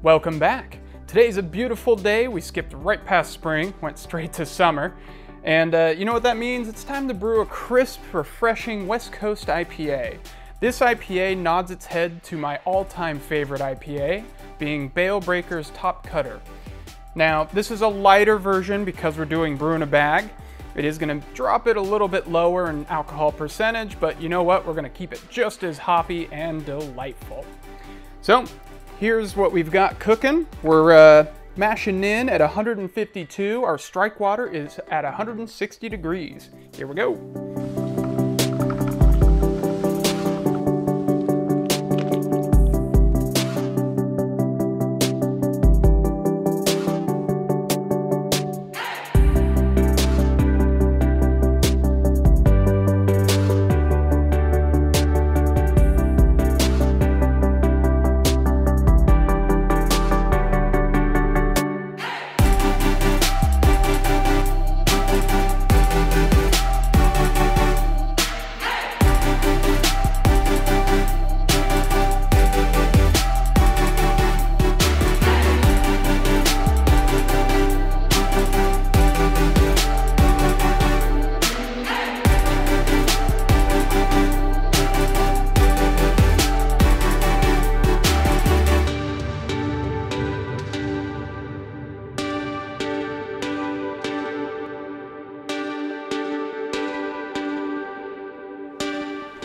Welcome back. Today's a beautiful day. We skipped right past spring, went straight to summer. And you know what that means? It's time to brew a crisp, refreshing West Coast IPA. This IPA nods its head to my all-time favorite IPA, being Bale Breaker's Topcutter. Now, this is a lighter version because we're doing brew in a bag. It is going to drop it a little bit lower in alcohol percentage, but you know what? We're going to keep it just as hoppy and delightful. So, here's what we've got cooking. We're mashing in at 152. Our strike water is at 160 degrees. Here we go.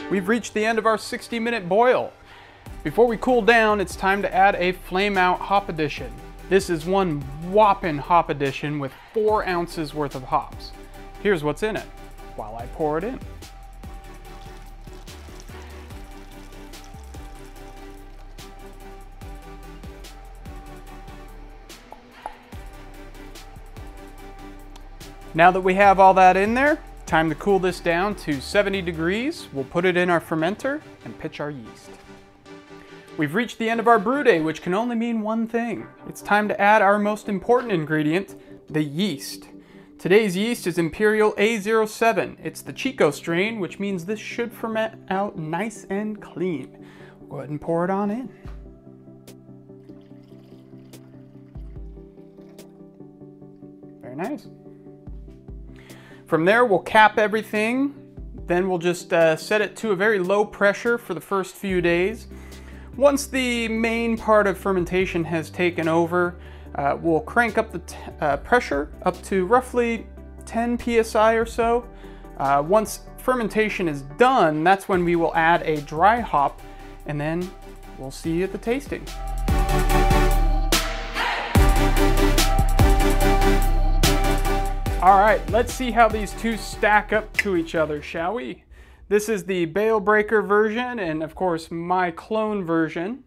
We've reached the end of our 60-minute boil. Before we cool down, it's time to add a Flameout hop addition. This is one whopping hop addition with 4 ounces worth of hops. Here's what's in it while I pour it in. Now that we have all that in there, time to cool this down to 70 degrees. We'll put it in our fermenter and pitch our yeast. We've reached the end of our brew day, which can only mean one thing. It's time to add our most important ingredient, the yeast. Today's yeast is Imperial A07. It's the Chico strain, which means this should ferment out nice and clean. We'll go ahead and pour it on in. Very nice. From there, we'll cap everything. Then we'll just set it to a very low pressure for the first few days. Once the main part of fermentation has taken over, we'll crank up the pressure up to roughly 10 psi or so. Once fermentation is done, that's when we will add a dry hop, and then we'll see you at the tasting. All right, let's see how these two stack up to each other, shall we? This is the Bale Breaker version, and of course my clone version.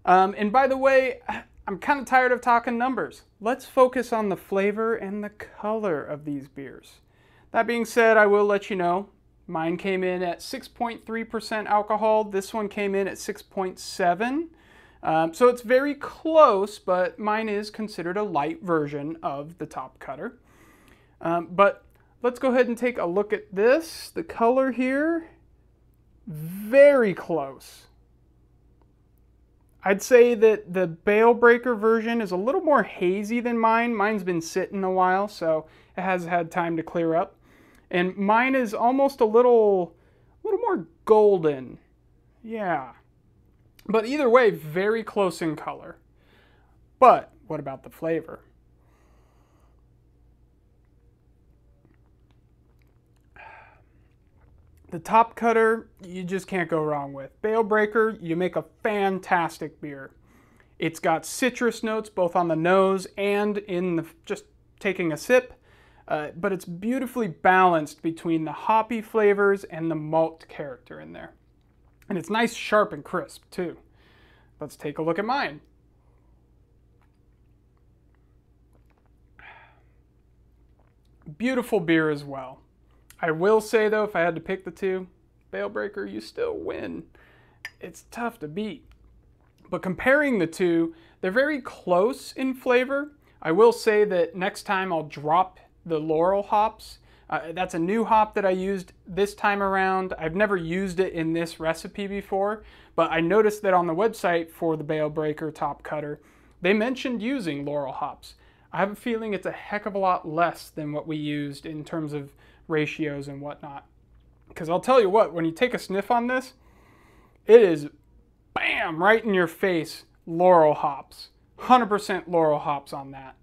And by the way, I'm kind of tired of talking numbers. Let's focus on the flavor and the color of these beers. That being said, I will let you know, mine came in at 6.3% alcohol. This one came in at 6.7. So it's very close, but mine is considered a light version of the Topcutter. But let's go ahead and take a look at this. The color here, very close. I'd say that the Bale Breaker version is a little more hazy than mine. Mine's been sitting a while, so it has had time to clear up. And mine is almost a little more golden. Yeah. But either way, very close in color. But what about the flavor? The Topcutter, you just can't go wrong with. Bale Breaker, you make a fantastic beer. It's got citrus notes both on the nose and in the just taking a sip, but it's beautifully balanced between the hoppy flavors and the malt character in there. And it's nice, sharp, and crisp too. Let's take a look at mine. Beautiful beer as well. I will say though, if I had to pick the two, Bale Breaker, you still win. It's tough to beat. But comparing the two, they're very close in flavor. I will say that next time I'll drop the Loral hops. That's a new hop that I used this time around. I've never used it in this recipe before, but I noticed that on the website for the Bale Breaker Topcutter, they mentioned using Loral hops. I have a feeling it's a heck of a lot less than what we used in terms of ratios and whatnot. Because I'll tell you what, when you take a sniff on this, it is, bam, right in your face, Loral hops. 100% Loral hops on that.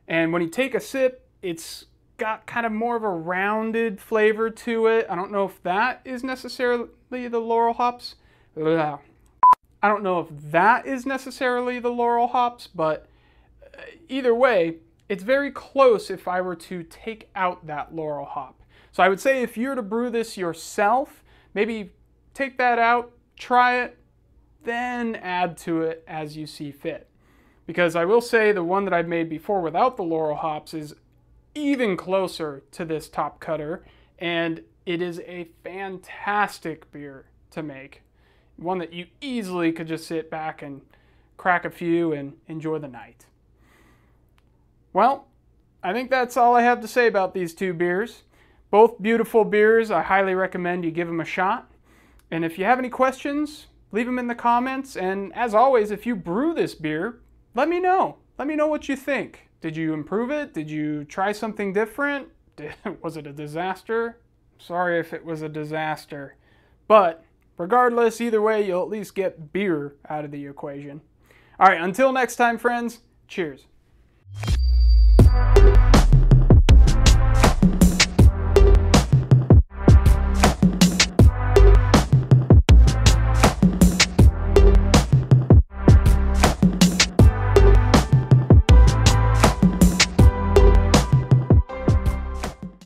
And when you take a sip, it's got kind of more of a rounded flavor to it. I don't know if that is necessarily the Loral hops. I don't know if that is necessarily the Loral hops, but either way, it's very close if I were to take out that Loral hop. So I would say if you were to brew this yourself, maybe take that out, try it, then add to it as you see fit. Because I will say the one that I've made before without the Loral hops is even closer to this Topcutter, and it is a fantastic beer to make. One that you easily could just sit back and crack a few and enjoy the night. Well, I think that's all I have to say about these two beers. Both beautiful beers. I highly recommend you give them a shot. And if you have any questions, leave them in the comments. And as always, if you brew this beer, let me know. Let me know what you think. Did you improve it? Did you try something different? Was it a disaster? Sorry if it was a disaster. But regardless, either way, you'll at least get beer out of the equation. All right, until next time, friends, cheers.